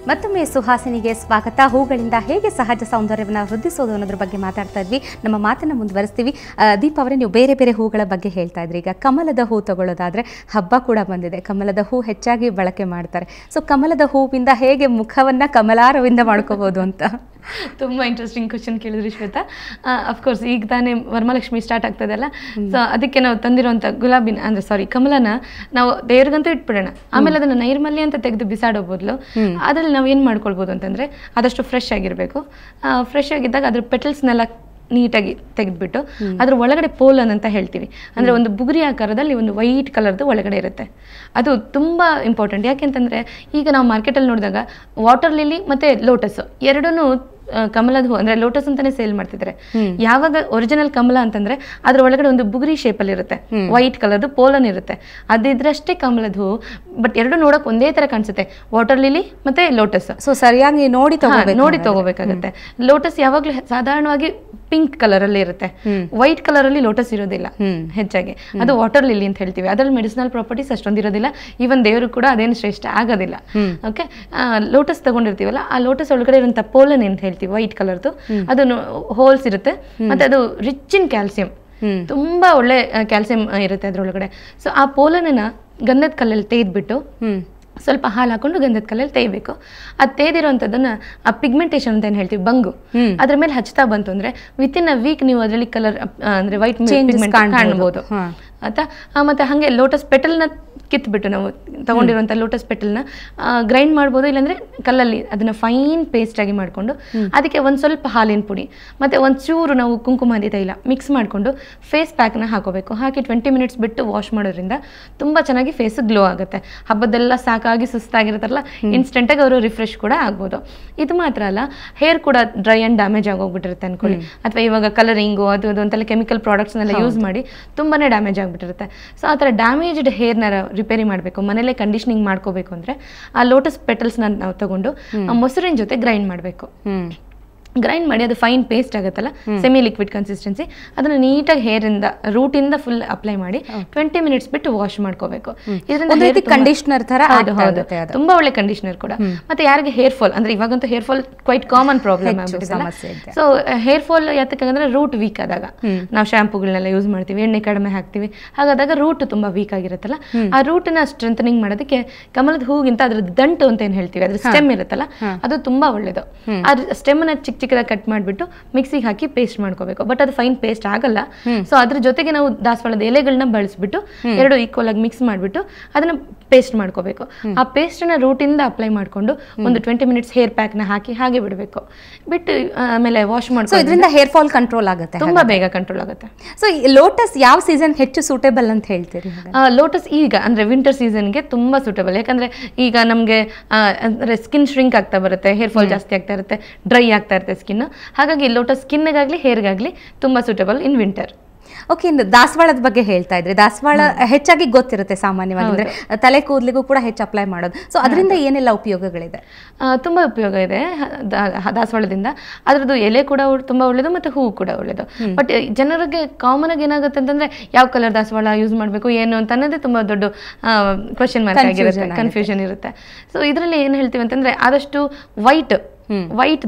ಮತ್ತೊಮ್ಮೆ ಸುಹಾಸಿನಿಗೆ ಸ್ವಾಗತ. ಹೂಗಳಿಂದ ಹೇಗೆ ಸಹಜ ಸೌಂದರ್ಯವನ್ನು ವೃದ್ಧಿಸೋದು ಅನ್ನೋದ್ರ ಬಗ್ಗೆ ಮಾತಾಡ್ತಾ ಇದ್ವಿ. ನಮ್ಮ ಮಾತನ್ನು ಮುಂದುವರಿಸ್ತೀವಿ. ದೀಪ ಅವರೇ, ನೀವು ಬೇರೆ ಬೇರೆ ಹೂಗಳ ಬಗ್ಗೆ ಹೇಳ್ತಾ ಇದ್ರಿ. ಈಗ ಕಮಲದ ಹೂ ತಗೊಳ್ಳೋದಾದರೆ ಹಬ್ಬ ಕೂಡ ಬಂದಿದೆ. ಕಮಲದ ಹೂ ಹೆಚ್ಚಾಗಿ ಬಳಕೆ ಮಾಡ್ತಾರೆ. ಸೊ ಕಮಲದ ಹೂವಿಂದ ಹೇಗೆ ಮುಖವನ್ನು ಕಮಲಾರವಿಂದ ಮಾಡ್ಕೋಬೋದು ಅಂತ ತುಂಬ ಇಂಟ್ರೆಸ್ಟಿಂಗ್ ಕ್ವಶನ್ ಕೇಳಿದ್ರಿ ಶ್ವೇತಾ. ಅಫ್ಕೋರ್ಸ್ ಈಗ ತಾನೇ ವರಮಹಾಲಕ್ಷ್ಮಿ ಸ್ಟಾರ್ಟ್ ಆಗ್ತದಲ್ಲ, ಸೊ ಅದಕ್ಕೆ ನಾವು ತಂದಿರುವಂಥ ಗುಲಾಬಿನ ಅಂದರೆ ಸಾರಿ ಕಮಲನ ನಾವು ದೇವ್ರಿಗಂತೂ ಇಟ್ಬಿಡೋಣ. ಆಮೇಲೆ ಅದನ್ನು ನೈರ್ಮಲ್ಯ ಅಂತ ತೆಗೆದು ಬಿಸಾಡೋ ಬದಲು ಅದ್ರಲ್ಲಿ ನಾವು ಏನು ಮಾಡ್ಕೊಳ್ಬೋದು ಅಂತಂದರೆ ಆದಷ್ಟು ಫ್ರೆಶ್ ಆಗಿರಬೇಕು. ಫ್ರೆಶ್ ಆಗಿದ್ದಾಗ ಅದ್ರ ಪೆಟಲ್ಸ್ನೆಲ್ಲ ನೀಟಾಗಿ ತೆಗೆದುಬಿಟ್ಟು ಅದ್ರ ಒಳಗಡೆ ಪೋಲನ್ ಅಂತ ಹೇಳ್ತೀವಿ. ಅಂದರೆ ಒಂದು ಬುಗುರಿ ಆಕಾರದಲ್ಲಿ ಒಂದು ವೈಟ್ ಕಲರ್ದು ಒಳಗಡೆ ಇರುತ್ತೆ. ಅದು ತುಂಬ ಇಂಪಾರ್ಟೆಂಟ್. ಯಾಕೆಂತಂದರೆ ಈಗ ನಾವು ಮಾರ್ಕೆಟಲ್ಲಿ ನೋಡಿದಾಗ ವಾಟರ್ ಲಿಲಿ ಮತ್ತು ಲೋಟಸ್ ಎರಡೂ ಕಮಲದ ಹೂ ಅಂದರೆ ಲೋಟಸ್ ಅಂತಾನೆ ಸೇಲ್ ಮಾಡ್ತಿದ್ದಾರೆ. ಯಾವಾಗ ಒರಿಜಿನಲ್ ಕಮಲ ಅಂತಂದ್ರೆ ಅದ್ರ ಒಳಗಡೆ ಒಂದು ಬುಗುರಿ ಶೇಪಲ್ಲಿ ಇರುತ್ತೆ, ವೈಟ್ ಕಲರ್ದು ಪೋಲನ್ ಇರುತ್ತೆ. ಅದಿದ್ರಷ್ಟೇ ಕಮಲದ ಹೂ. ಬಟ್ ಎರಡು ನೋಡಕ್ ಒಂದೇ ತರ ಕಾಣಿಸುತ್ತೆ, ವಾಟರ್ ಲಿಲಿ ಮತ್ತೆ ಲೋಟಸ್. ಸೊ ಸರಿಯಾಗಿ ನೋಡಿ ತಗೋಬೇಕಾಗುತ್ತೆ. ಲೋಟಸ್ ಯಾವಾಗ್ಲೂ ಸಾಧಾರಣವಾಗಿ ಪಿಂಕ್ ಕಲರ್ ಅಲ್ಲಿ ಇರುತ್ತೆ, ವೈಟ್ ಕಲರ್ ಅಲ್ಲಿ ಲೋಟಸ್ ಇರೋದಿಲ್ಲ ಹೆಚ್ಚಾಗಿ. ಅದು ವಾಟರ್ ಲಿಲಿ ಅಂತ ಹೇಳ್ತೀವಿ. ಅದ್ರಲ್ಲಿ ಮೆಡಿಸಿನಲ್ ಪ್ರಾಪರ್ಟೀಸ್ ಅಷ್ಟೊಂದು ಇರೋದಿಲ್ಲ. ಈವನ್ ದೇವರು ಕೂಡ ಅದೇನು ಶ್ರೇಷ್ಠ ಆಗೋದಿಲ್ಲ. ಓಕೆ, ಲೋಟಸ್ ತಗೊಂಡಿರ್ತೀವಲ್ಲ, ಆ ಲೋಟಸ್ ಒಳಗಡೆ ಇರುವಂತ ಪೋಲನ್ ಅಂತ ಹೇಳ್ತೀವಿ, ವೈಟ್ ಕಲರ್ದು. ಅದು ಹೋಲ್ಸ್ ಇರುತ್ತೆ ಮತ್ತೆ ಅದು ರಿಚ್ ಇನ್ ಕ್ಯಾಲ್ಸಿಯಂ, ತುಂಬಾ ಒಳ್ಳೆ ಕ್ಯಾಲ್ಸಿಯಂ ಇರುತ್ತೆ ಅದ್ರೊಳಗಡೆ. ಸೊ ಆ ಪೋಲನನ್ನ ಗಂಧದ ಕಲ್ಲಲ್ಲಿ ತೆಗೆದ್ಬಿಟ್ಟು ಸ್ವಲ್ಪ ಹಾಲು ಹಾಕೊಂಡು ಗಂಧದ ಕಲ್ಲಲ್ಲಿ ತೆಗಿಬೇಕು. ಅದು ತೆಗೆದಿರೋಂಥದ್ದನ್ನ ಆ ಪಿಗ್ಮೆಂಟೇಷನ್ ಅಂತ ಏನು ಹೇಳ್ತೀವಿ, ಬಂಗು, ಅದ್ರ ಮೇಲೆ ಹಚ್ತಾ ಬಂತು ಅಂದ್ರೆ ವಿತಿನ್ ಅ ವೀಕ್ ನೀವು ಅದರಲ್ಲಿ ಕಲರ್ ಅಂದ್ರೆ ವೈಟ್ ಪಿಗ್ಮೆಂಟ್ ಕಾಣಬಹುದು ಆಯ್ತಾ. ಮತ್ತೆ ಹಾಗೆ ಲೋಟಸ್ ಪೆಟಲ್ನ ಕಿತ್ಬಿಟ್ಟು ನಾವು ತಗೊಂಡಿರುವಂಥ ಲೋಟಸ್ ಪೆಟಲ್ನ ಗ್ರೈಂಡ್ ಮಾಡ್ಬೋದು, ಇಲ್ಲಾಂದ್ರೆ ಕಲ್ಲಲ್ಲಿ ಅದನ್ನ ಫೈನ್ ಪೇಸ್ಟ್ ಆಗಿ ಮಾಡಿಕೊಂಡು ಅದಕ್ಕೆ ಒಂದು ಸ್ವಲ್ಪ ಹಾಲಿನ ಪುಡಿ ಮತ್ತೆ ಒಂಚೂರು ನಾವು ಕುಂಕುಮಾದಿ ತೈಲ ಮಿಕ್ಸ್ ಮಾಡಿಕೊಂಡು ಫೇಸ್ ಪ್ಯಾಕ್ನ ಹಾಕೋಬೇಕು. ಹಾಕಿ 20 ಮಿನಿಟ್ಸ್ ಬಿಟ್ಟು ವಾಶ್ ಮಾಡೋದ್ರಿಂದ ತುಂಬ ಚೆನ್ನಾಗಿ ಫೇಸ್ ಗ್ಲೋ ಆಗುತ್ತೆ. ಹಬ್ಬದೆಲ್ಲ ಸಾಕಾಗಿ ಸುಸ್ತಾಗಿರುತ್ತಲ್ಲ, ಇನ್ಸ್ಟೆಂಟಾಗಿ ಅವರು ರಿಫ್ರೆಶ್ ಕೂಡ ಆಗ್ಬೋದು. ಇದು ಮಾತ್ರ ಅಲ್ಲ, ಹೇರ್ ಕೂಡ ಡ್ರೈ ಆ್ಯಂಡ್ ಡ್ಯಾಮೇಜ್ ಆಗೋಗ್ಬಿಟ್ಟಿರುತ್ತೆ ಅನ್ಕೊಳ್ಳಿ, ಅಥವಾ ಇವಾಗ ಕಲರಿಂಗು ಅದು ಅಂತೆಲ್ಲ ಕೆಮಿಕಲ್ ಪ್ರಾಡಕ್ಟ್ಸ್ನೆಲ್ಲ ಯೂಸ್ ಮಾಡಿ ತುಂಬಾನೇ ಡ್ಯಾಮೇಜ್ ಆಗಿಬಿಟ್ಟಿರುತ್ತೆ. ಸೊ ಆ ಥರ ಡ್ಯಾಮೇಜ್ಡ್ ಹೇರ್ನ ರಿಪೇರಿ ಮಾಡಬೇಕು, ಮನೇಲೆ ಕಂಡೀಷನಿಂಗ್ ಮಾಡ್ಕೋಬೇಕು ಅಂದರೆ ಆ ಲೋಟಸ್ ಪೆಟಲ್ಸ್ನ ನಾವು ತಗೊಂಡು ಮೊಸರಿನ ಜೊತೆ ಗ್ರೈಂಡ್ ಮಾಡಬೇಕು. ಗ್ರೈಂಡ್ ಮಾಡಿ ಅದು ಫೈನ್ ಪೇಸ್ಟ್ ಆಗುತ್ತಲ್ಲ, ಸೆಮಿ ಲಿಕ್ವಿಡ್ ಕನ್ಸಿಸ್ಟೆನ್ಸಿ, ಅದನ್ನ ನೀಟಾಗಿ ಹೇರಿಂದ ರೂಟಿಂದ ಫುಲ್ ಅಪ್ಲೈ ಮಾಡಿ 20 ಮಿನಿಟ್ಸ್ ಬಿಟ್ಟು ವಾಶ್ ಮಾಡ್ಕೋಬೇಕು. ಇದರಿಂದ ಕಂಡೀಷನರ್ ತರ ಹೌದು, ತುಂಬಾ ಒಳ್ಳೆ ಕಂಡೀಷನರ್ ಕೂಡ. ಮತ್ತೆ ಯಾರಿಗೆ ಹೇರ್ ಫಾಲ್ ಅಂದ್ರೆ ಇವಾಗಂತೂ hair fall quite common problem ಆಗ್ಬಿಟ್ಟಿದೆ. ಸೊ ಹೇರ್ ಫಾಲ್ ಯಾತಕ್ಕಂದ್ರೆ ರೂಟ್ ವೀಕ್ ಆದಾಗ ನಾವು ಶಾಂಪೂಗಳನ್ನೆಲ್ಲ ಯೂಸ್ ಮಾಡ್ತೀವಿ, ಎಣ್ಣೆ ಕಡಿಮೆ ಹಾಕ್ತಿವಿ, ಹಾಗಾದಾಗ ರೂಟ್ ತುಂಬಾ ವೀಕ್ ಆಗಿರುತ್ತಲ್ಲ, ಆ ರೂಟ್ನ ಸ್ಟ್ರೆಂಥನಿಂಗ್ ಮಾಡೋದಕ್ಕೆ ಕಮಲದ ಹೂಗಿಂತ ಅದ್ರ ದಂಟು ಅಂತ ಏನ್ ಹೇಳ್ತೀವಿ, ಅದ್ರ ಸ್ಟೆಮ್ ಇರುತ್ತಲ್ಲ, ಅದು ತುಂಬಾ ಒಳ್ಳೇದು. ಅದ್ರ ಸ್ಟೆಮ್ನ ಚಿಕ್ಕದಾಗಿ ಕಟ್ ಮಾಡಿಬಿಟ್ಟು ಮಿಕ್ಸಿಗೆ ಹಾಕಿ ಪೇಸ್ಟ್ ಮಾಡ್ಕೋಬೇಕು. ಬಟ್ ಅದು ಫೈನ್ ಪೇಸ್ಟ್ ಆಗಲ್ಲ. ಸೊ ಅದ್ರ ಜೊತೆಗೆ ನಾವು ದಾಸವಾಳದ ಎಲೆಗಳನ್ನ ಬಳಸ್ಬಿಟ್ಟು ಎರಡು ಈಕ್ವಲ್ ಆಗಿ ಮಿಕ್ಸ್ ಮಾಡಿಬಿಟ್ಟು ಅದನ್ನ ಪೇಸ್ಟ್ ಮಾಡ್ಕೋಬೇಕು. ಆ ಪೇಸ್ಟ್ ನ ರೂಟಿಂದ ಅಪ್ಲೈ ಮಾಡ್ಕೊಂಡು ಒಂದು 20 ಮಿನಿಟ್ಸ್ ಹೇರ್ ಪ್ಯಾಕ್ ನ ಹಾಕಿ ಹಾಗೆ ಬಿಡಬೇಕು. ಬಿಟ್ಟು ಆಮೇಲೆ ವಾಶ್ ಮಾಡ್ಕೊಂಡು ಇದರಿಂದ ಹೇರ್ ಫಾಲ್ ಕಂಟ್ರೋಲ್ ಆಗುತ್ತೆ, ತುಂಬಾ ಬೇಗ ಕಂಟ್ರೋಲ್ ಆಗುತ್ತೆ. ಸೊ ಲೋಟಸ್ ಯಾವ ಸೀಸನ್ ಹೆಚ್ಚು ಸೂಟೇಬಲ್ ಅಂತ ಹೇಳ್ತೀರಿ? ಲೋಟಸ್ ಈಗ ಅಂದ್ರೆ ವಿಂಟರ್ ಸೀಸನ್ಗೆ ತುಂಬಾ ಸೂಟೇಬಲ್. ಯಾಕಂದ್ರೆ ಈಗ ನಮ್ಗೆ ಅಂದ್ರೆ ಸ್ಕಿನ್ ಶ್ರಿಂಕ್ ಆಗ್ತಾ ಬರುತ್ತೆ, ಹೇರ್ ಫಾಲ್ ಜಾಸ್ತಿ ಆಗ್ತಾ ಇರುತ್ತೆ, ಡ್ರೈ ಆಗ್ತಾ ಇರುತ್ತೆ ಸ್ಕಿನ್. ಹಾಗಾಗಿ ಲೋಟಸ್ ಸ್ಕಿನ್ಗಾಗ್ಲಿ ಹೇರ್ಗಾಗ್ಲಿ ತುಂಬಾ ಸೂಟೇಬಲ್ ಇನ್ ವಿಂಟರ್. ಓಕೆ, ಇನ್ನು ದಾಸವಾಳದ ಬಗ್ಗೆ ಹೇಳ್ತಾ ಇದ್ರಿ. ದಾಸವಾಳ ಹೆಚ್ಚಾಗಿ ಗೊತ್ತಿರುತ್ತೆ ಸಾಮಾನ್ಯವಾಗಿ, ಅಂದ್ರೆ ತಲೆ ಕೂದಲಿಗೂ ಕೂಡ ಹೆಚ್ಚು ಅಪ್ಲೈ ಮಾಡೋದು. ಸೊ ಅದರಿಂದ ಏನೆಲ್ಲ ಉಪಯೋಗಗಳಿದೆ? ತುಂಬಾ ಉಪಯೋಗ ಇದೆ ದಾಸವಾಳದಿಂದ. ಅದ್ರದ್ದು ಎಲೆ ಕೂಡ ತುಂಬಾ ಒಳ್ಳೇದು ಮತ್ತೆ ಹೂವು ಕೂಡ ಒಳ್ಳೇದು. ಬಟ್ ಜನರಿಗೆ ಕಾಮನ್ ಆಗಿ ಏನಾಗುತ್ತೆ ಅಂತಂದ್ರೆ ಯಾವ ಕಲರ್ ದಾಸವಾಳ ಯೂಸ್ ಮಾಡಬೇಕು ಏನು ಅಂತ ಅನ್ನೋದೇ ತುಂಬಾ ದೊಡ್ಡ ಕ್ವಶನ್ ಮಾರ್ಕ್ ಆಗಿರುತ್ತೆ, ಕನ್ಫ್ಯೂಷನ್ ಇರುತ್ತೆ. ಸೊ ಇದರಲ್ಲಿ ಏನ್ ಹೇಳ್ತೀವಿ ಅಂತಂದ್ರೆ ಆದಷ್ಟು ವೈಟ್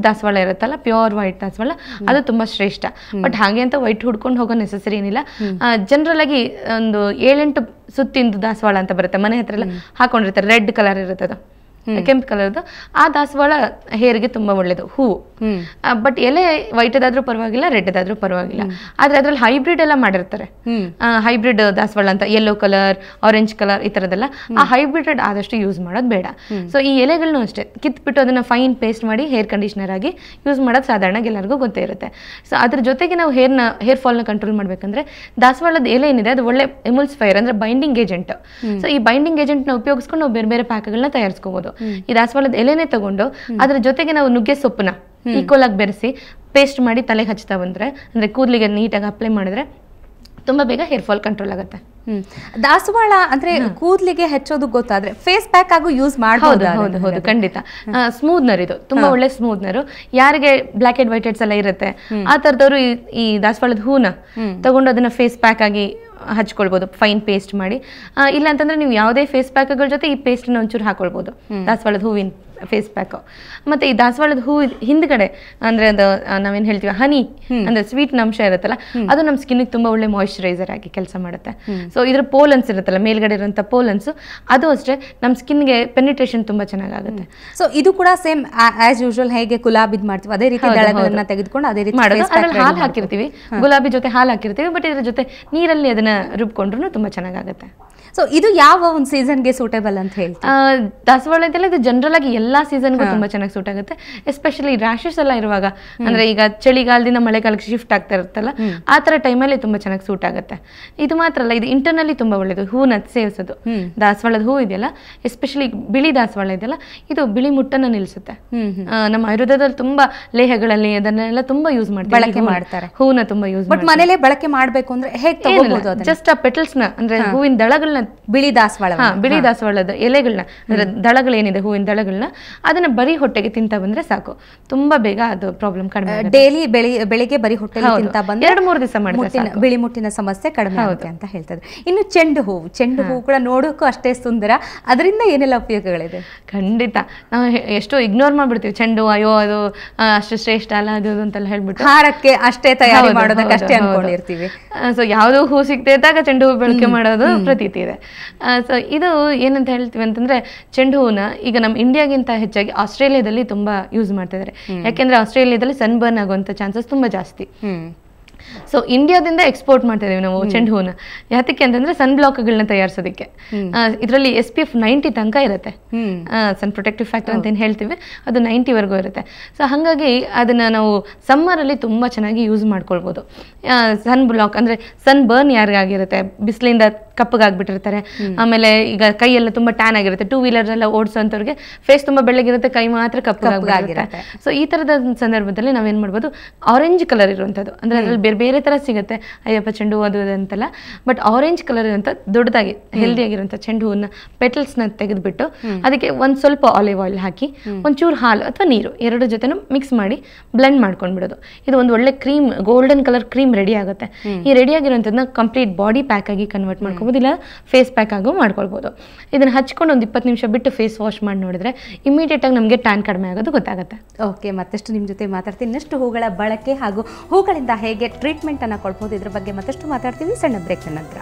ದಾಸವಾಳ ಇರುತ್ತಲ್ಲ, ಪ್ಯೂರ್ ವೈಟ್ ದಾಸವಾಳ, ಅದು ತುಂಬಾ ಶ್ರೇಷ್ಠ. ಬಟ್ ಹಾಗೆ ಅಂತ ವೈಟ್ ಹುಡ್ಕೊಂಡು ಹೋಗೋ ನೆಸೆಸರಿ ಏನಿಲ್ಲ. ಜನರಲ್ ಆಗಿ ಒಂದು 7-8 ಸುತ್ತಿಂದು ದಾಸವಾಳ ಅಂತ ಬರುತ್ತೆ, ಮನೆ ಹತ್ರ ಎಲ್ಲ ಹಾಕೊಂಡಿರ್ತಾರೆ, ರೆಡ್ ಕಲರ್ ಇರುತ್ತೆ, ಅದು ಕೆಂಪು ಕಲರ್ದು. ಆ ದಾಸವಾಳ ಹೇರ್ಗೆ ತುಂಬಾ ಒಳ್ಳೇದು, ಹೂವು. ಬಟ್ ಎಲೆ ವೈಟ್ ಅದಾದ್ರೂ ಪರವಾಗಿಲ್ಲ, ರೆಡ್ ಅದಾದ್ರೂ ಪರವಾಗಿಲ್ಲ. ಆದ್ರೆ ಅದ್ರಲ್ಲಿ ಹೈಬ್ರಿಡ್ ಎಲ್ಲ ಮಾಡಿರ್ತಾರೆ, ಹೈಬ್ರಿಡ್ ದಾಸವಾಳ ಅಂತ, ಯೆಲ್ಲೋ ಕಲರ್, ಆರೆಂಜ್ ಕಲರ್, ಈ ತರದೆಲ್ಲ. ಆ ಹೈಬ್ರಿಡ್ ಆದಷ್ಟು ಯೂಸ್ ಮಾಡೋದು ಬೇಡ. ಸೊ ಈ ಎಲೆಗಳನ್ನು ಅಷ್ಟೇ ಕಿತ್ಬಿಟ್ಟು ಅದನ್ನ ಫೈನ್ ಪೇಸ್ಟ್ ಮಾಡಿ ಹೇರ್ ಕಂಡೀಷನರ್ ಆಗಿ ಯೂಸ್ ಮಾಡೋದು ಸಾಧಾರಣ ಎಲ್ಲರಿಗೂ ಗೊತ್ತೇ ಇರುತ್ತೆ. ಸೊ ಅದ್ರ ಜೊತೆಗೆ ನಾವು ಹೇರ್ ಫಾಲ್ನ ಕಂಟ್ರೋಲ್ ಮಾಡ್ಬೇಕಂದ್ರೆ ದಾಸವಾಳದ ಎಲೆ ಏನಿದೆ ಅದು ಒಳ್ಳೆ ಎಮುಲ್ಸಿಫೈಯರ್ ಅಂದ್ರೆ ಬೈಂಡಿಂಗ್ ಏಜೆಂಟ್. ಸೊ ಈ ಬೈಂಡಿಂಗ್ ಏಜೆಂಟ್ ನ ಉಪಯೋಗಿಸ್ಕೊಂಡು ನಾವು ಬೇರೆ ಬೇರೆ ಪ್ಯಾಕ್ಗಳನ್ನ ತಯಾರಿಸ್ಕೋಬಹುದು. ಈ ದಾಸವಾಳದ ಎಲೆನೇ ತಗೊಂಡು ಅದ್ರ ಜೊತೆಗೆ ನಾವು ನುಗ್ಗೆ ಸೊಪ್ಪನ್ನ ಈಕ್ವಲ್ ಆಗಿ ಬೆರೆಸಿ ಪೇಸ್ಟ್ ಮಾಡಿ ತಲೆಗೆ ಹಚ್ತಾ ಬಂದ್ರೆ, ಅಂದ್ರೆ ಕೂದಲಿಗೆ ನೀಟಾಗಿ ಅಪ್ಲೈ ಮಾಡಿದ್ರೆ ತುಂಬಾ ಬೇಗ ಹೇರ್ ಫಾಲ್ ಕಂಟ್ರೋಲ್ ಆಗುತ್ತೆ. ದಾಸವಾಳ ಅಂದ್ರೆ ಕೂದಲಿಗೆ ಹೆಚ್ಚೋದು ಗೊತ್ತಾದ್ರೆ ಫೇಸ್ ಪ್ಯಾಕ್ ಆಗು ಯೂಸ್ ಮಾಡಬಹುದು. ಹೌದು, ಖಂಡಿತ. ಸ್ಮೂತ್ನರ್ ಇದು, ತುಂಬಾ ಒಳ್ಳೆ ಸ್ಮೂತ್ನರ್. ಯಾರಿಗೆ ಬ್ಲಾಕ್ ಹೆಡ್ ವೈಟ್ ಹೆಡ್ಸ್ ಎಲ್ಲ ಇರುತ್ತೆ ಆ ತರದವರು ಈ ದಾಸವಾಳದ ಹೂನ ತಗೊಂಡು ಅದನ್ನ ಫೇಸ್ ಪ್ಯಾಕ್ ಆಗಿ ಹಚ್ಕೊಳ್ಬಹುದು, ಫೈನ್ ಪೇಸ್ಟ್ ಮಾಡಿ. ಇಲ್ಲ ಅಂತಂದ್ರೆ ನೀವು ಯಾವುದೇ ಫೇಸ್ ಪ್ಯಾಕ್ಗಳ ಜೊತೆ ಈ ಪೇಸ್ಟ್ ಒಂಚೂರು ಹಾಕೊಳ್ಬಹುದು, ದಾಸವಾಳದ ಹೂವಿನ ಫೇಸ್ ಪ್ಯಾಕ್. ಮತ್ತೆ ಈ ದಾಸವಾಳದ ಹೂ ಹಿಂದ್ಗಡೆ ಅಂದ್ರೆ ಅದು ನಾವೇನ್ ಹೇಳ್ತೀವಿ ಹನಿ ಅಂದ್ರೆ ಸ್ವೀಟ್ ಅಂಶ ಇರುತ್ತಲ್ಲ, ಅದು ನಮ್ಮ ಸ್ಕಿನ್ ತುಂಬಾ ಒಳ್ಳೆ ಮಾಯಿಶ್ಚರೈಸರ್ ಆಗಿ ಕೆಲಸ ಮಾಡುತ್ತೆ. ಸೊ ಇದ್ರ ಪೋಲನ್ಸ್ ಇರುತ್ತಲ್ಲ ಮೇಲ್ಗಡೆ ಇರುವಂತ ಪೋಲನ್ಸ್, ಅದು ಅಷ್ಟೇ ನಮ್ಮ ಸ್ಕಿನ್ಗೆ ಪೆನಿಟ್ರೇಷನ್ ತುಂಬಾ ಚೆನ್ನಾಗುತ್ತೆ. ಸೊ ಇದು ಕೂಡ ಸೇಮ್ ಆಸ್ ಯೂಶುವಲ್ ಹೇಗೆ ಗುಲಾಬಿದ್ ಮಾಡ್ತೀವಿ ಅದೇ ರೀತಿ ದಳಗಳನ್ನ ತೆಗೆದುಕೊಂಡು ಅದೇ ರೀತಿ ಮಾಡೋದು. ಅದ್ರಲ್ಲಿ ಹಾಲು ಹಾಕಿರ್ತೀವಿ, ಗುಲಾಬಿ ಜೊತೆ ಹಾಲು ಹಾಕಿರ್ತೀವಿ, ಬಟ್ ಇದ್ರ ಜೊತೆ ನೀರಲ್ಲಿ ಅದನ್ನ ರುಬ್ಕೊಂಡ್ರು ತುಂಬಾ ಚೆನ್ನಾಗುತ್ತೆ. ಸೊ ಇದು ಯಾವ ಒಂದು ಸೀಸನ್ಗೆ ಸೂಟೇಬಲ್ ಅಂತ ಹೇಳ್ತೀವಿ? ದಾಸವಾಳ ಇದೆಲ್ಲ ಇದು ಜನರಲ್ ಆಗಿ ಎಲ್ಲಾ ಸೀಸನ್ಗೂ ತುಂಬಾ ಚೆನ್ನಾಗಿ ಸೂಟ್ ಆಗುತ್ತೆ. ಎಸ್ಪೆಷಲಿ ರ್ಯಾಶಸ್ ಎಲ್ಲ ಇರುವಾಗ, ಅಂದ್ರೆ ಈಗ ಚಳಿಗಾಲದಿಂದ ಮಳೆಗಾಲಕ್ಕೆ ಶಿಫ್ಟ್ ಆಗ್ತಾ ಇರುತ್ತಲ್ಲ, ಆ ತರ ಟೈಮಲ್ಲಿ ತುಂಬಾ ಚೆನ್ನಾಗಿ ಸೂಟ್ ಆಗುತ್ತೆ. ಇದು ಮಾತ್ರ ಅಲ್ಲ, ಇದು ಇಂಟರ್ನಲ್ಲಿ ತುಂಬಾ ಒಳ್ಳೇದು, ಹೂನ ಸೇವಿಸೋದು. ದಾಸವಾಳದ ಹೂ ಇದೆಯಲ್ಲ, ಎಸ್ಪೆಷಲಿ ಬಿಳಿ ದಾಸವಾಳ ಇದೆಯಲ್ಲ, ಇದು ಬಿಳಿ ಮುಟ್ಟನ್ನ ನಿಲ್ಲಿಸುತ್ತೆ. ನಮ್ಮ ಆಯುರ್ವೇದದಲ್ಲಿ ತುಂಬಾ ಲೇಹಗಳಲ್ಲಿ ಅದನ್ನೆಲ್ಲ ತುಂಬಾ ಯೂಸ್ ಬಳಕೆ ಮಾಡ್ತಾರೆ, ಹೂನ ತುಂಬಾ ಯೂಸ್. ಬಟ್ ಮನೇಲೆ ಬಳಕೆ ಮಾಡ್ಬೇಕು ಅಂದ್ರೆ ಹೇಗೆ ತಗೋಬಹುದು? ಜಸ್ಟ್ ಆ ಪೆಟಲ್ಸ್ ನ ಅಂದ್ರೆ ಹೂವಿನ ದಳಗಳನ್ನ, ಬಿಳಿ ದಾಸವಾಳ ಬಿಳಿ ದಾಸವಾಳದ ಎಲೆಗಳನ್ನ ಅಂದ್ರೆ ದಳಗಳೇನಿದೆ ಹೂವಿನ ದಳಗಳನ್ನ, ಅದನ್ನ ಬರೀ ಹೊಟ್ಟೆಗೆ ತಿಂತ ಬಂದ್ರೆ ಸಾಕು, ತುಂಬಾ ಬೇಗ ಅದು ಪ್ರಾಬ್ಲಮ್ ಕಡಿಮೆ. ಡೈಲಿ ಬೆಳಿಗ್ಗೆ ಬರೀ ಹೊಟ್ಟೆಗೆ ತಿಂತ ಬಂದ್ರೆ 2-3 ದಿವಸ ಮಾಡಿದ್ರೆ ಬಿಳಿ ಮುಟ್ಟಿನ ಸಮಸ್ಯೆ ಕಡಿಮೆ ಆಗುತ್ತೆ ಅಂತ ಹೇಳ್ತಾರೆ. ಇನ್ನು ಚೆಂಡು ಹೂ ಕೂಡ ನೋಡೋಕ್ಕೂ ಅಷ್ಟೇ ಸುಂದರ, ಅದರಿಂದ ಏನೆಲ್ಲ ಉಪಯೋಗಗಳಿದೆ? ಖಂಡಿತ ನಾವು ಎಷ್ಟೋ ಇಗ್ನೋರ್ ಮಾಡ್ಬಿಡ್ತೀವಿ. ಚೆಂಡು ಅಯ್ಯೋ ಅದು ಅಷ್ಟು ಶ್ರೇಷ್ಠ ಅಲ್ಲ ಅದು ಅಂತೆಲ್ಲ ಹೇಳ್ಬಿಟ್ಟು ಹಾರಕ್ಕೆ ಅಷ್ಟೇ ತಯಾರಿ ಮಾಡೋದಕ್ಕೆ ಅಷ್ಟೇ ಅನ್ಕೊಂಡಿರ್ತೀವಿ. ಸೊ ಯಾವ್ದು ಹೂ ಸಿಗ್ತಾ ಇದ್ದಾಗ ಚೆಂಡು ಹೂ ಬಳಕೆ ಮಾಡೋದು ಪ್ರತೀತಿ ಇದೆ. ಸೊ ಇದು ಏನಂತ ಹೇಳ್ತೀವಿ ಅಂತಂದ್ರೆ, ಚೆಂಡು ಹೂನ ಈಗ ನಮ್ಮ ಇಂಡಿಯಾಗಿಂತ ಹೆಚ್ಚಾಗಿ ಆಸ್ಟ್ರೇಲಿಯಾದಲ್ಲಿ ತುಂಬಾ ಯೂಸ್ ಮಾಡ್ತಾ ಇದ್ದಾರೆ. ಯಾಕೆಂದ್ರೆ ಆಸ್ಟ್ರೇಲಿಯಾದಲ್ಲಿ ಸನ್ ಬರ್ನ್ ಆಗುವಂತ ಚಾನ್ಸಸ್ ತುಂಬಾ ಜಾಸ್ತಿ. ಸೊ ಇಂಡಿಯಾದಿಂದ ಎಕ್ಸ್ಪೋರ್ಟ್ ಮಾಡ್ತಾ ಇದೀವಿ ನಾವು ಚೆಂಡು ಹೂನ. ಯಾತಕ್ಕೆ ಅಂತಂದ್ರೆ ಸನ್ ಬ್ಲಾಕ್ಗಳನ್ನ ತಯಾರಿಸೋದಕ್ಕೆ. ಇದರಲ್ಲಿ SPF 90 ತನಕ ಇರುತ್ತೆ, ಸನ್ ಪ್ರೊಟೆಕ್ಟಿವ್ ಫ್ಯಾಕ್ಟರ್ ಅಂತ ಏನ್ ಹೇಳ್ತೀವಿ, ಅದು 90 ವರೆಗೂ ಇರುತ್ತೆ. ಸೊ ಹಾಗಾಗಿ ಅದನ್ನ ನಾವು ಸಮ್ಮರ್ ಅಲ್ಲಿ ತುಂಬಾ ಚೆನ್ನಾಗಿ ಯೂಸ್ ಮಾಡ್ಕೊಳ್ಬಹುದು. ಸನ್ ಬ್ಲಾಕ್ ಅಂದ್ರೆ ಸನ್ ಬರ್ನ್ ಯಾರಿಗಾಗಿರುತ್ತೆ, ಬಿಸಿಲಿಂದ ಕಪ್ಪಗಾಗ್ಬಿಟ್ಟಿರ್ತಾರೆ, ಆಮೇಲೆ ಈಗ ಕೈಯೆಲ್ಲ ತುಂಬಾ ಟ್ಯಾನ್ ಆಗಿರುತ್ತೆ, 2 ವೀಲರ್ ಎಲ್ಲ ಓಡಿಸೋಂಥವ್ರಿಗೆ ಫೇಸ್ ತುಂಬಾ ಬೆಳ್ಳಗಿರುತ್ತೆ, ಕೈ ಮಾತ್ರ ಕಪ್ಪಗಾಗಿರುತ್ತೆ. ಸೊ ಈ ತರದ ಸಂದರ್ಭದಲ್ಲಿ ನಾವೇನ್ ಮಾಡ್ಬೋದು, ಆರೆಂಜ್ ಕಲರ್ ಇರುವಂತದ್ದು, ಅಂದ್ರೆ ಅದ್ರಲ್ಲಿ ಬೇರೆ ತರ ಸಿಗುತ್ತೆ, ಅಯ್ಯಪ್ಪ ಚೆಂಡು ಹೂ ಅದು ಅಂತೆಲ್ಲ, ಬಟ್ ಆರೆಂಜ್ ಕಲರ್ ಇರುವಂತ ದೊಡ್ಡದಾಗಿ ಹೆಲ್ದಿ ಆಗಿರುವಂತ ಚೆಂಡು ಹೂವನ್ನ ಪೆಟಲ್ಸ್ ನ ತೆಗೆದ್ಬಿಟ್ಟು ಅದಕ್ಕೆ ಒಂದ್ ಸ್ವಲ್ಪ ಆಲಿವ್ ಆಯಿಲ್ ಹಾಕಿ ಒಂಚೂರು ಹಾಲು ಅಥವಾ ನೀರು ಎರಡು ಜೊತೆನೂ ಮಿಕ್ಸ್ ಮಾಡಿ ಬ್ಲೆಂಡ್ ಮಾಡ್ಕೊಂಡ್ಬಿಡೋದು. ಇದು ಒಂದು ಒಳ್ಳೆ cream, golden colour cream ready ಆಗುತ್ತೆ. ಈ ರೆಡಿ ಆಗಿರುವಂತದನ್ನ ಕಂಪ್ಲೀಟ್ ಬಾಡಿ ಪ್ಯಾಕ್ ಆಗಿ ಕನ್ವರ್ಟ್ ಮಾಡ್ಕೋಬಹುದು, ಇಲ್ಲ ಫೇಸ್ ಪ್ಯಾಕ್ ಆಗು ಮಾಡ್ಕೊಳ್ಬಹುದು. ಇದನ್ನ ಹಚ್ಕೊಂಡು ಒಂದು 20 ನಿಮಿಷ ಬಿಟ್ಟು ಫೇಸ್ ವಾಶ್ ಮಾಡಿ ನೋಡಿದ್ರೆ ಇಮಿಡಿಯೇಟ್ ಆಗಿ ನಮಗೆ ಟ್ಯಾನ್ ಕಡಿಮೆ ಆಗೋದು ಗೊತ್ತಾಗುತ್ತೆ. ಓಕೆ, ಮತ್ತಷ್ಟು ನಿಮ್ಮ ಜೊತೆ ಮಾತಾಡ್ತೀನಿ. ಇನ್ನಷ್ಟು ಹೂಗಳ ಬಳಕೆ ಹಾಗೂ ಹೂಗಳಿಂದ ಹೇಗೆ ಟ್ರೀಟ್ಮೆಂಟ್ ಅನ್ನ ಕೊಡ್ಬೋದು ಇದ್ರ ಬಗ್ಗೆ ಮತ್ತಷ್ಟು ಮಾತಾಡ್ತೀವಿ ಸಣ್ಣ ಬ್ರೇಕ್ ನಂತರ.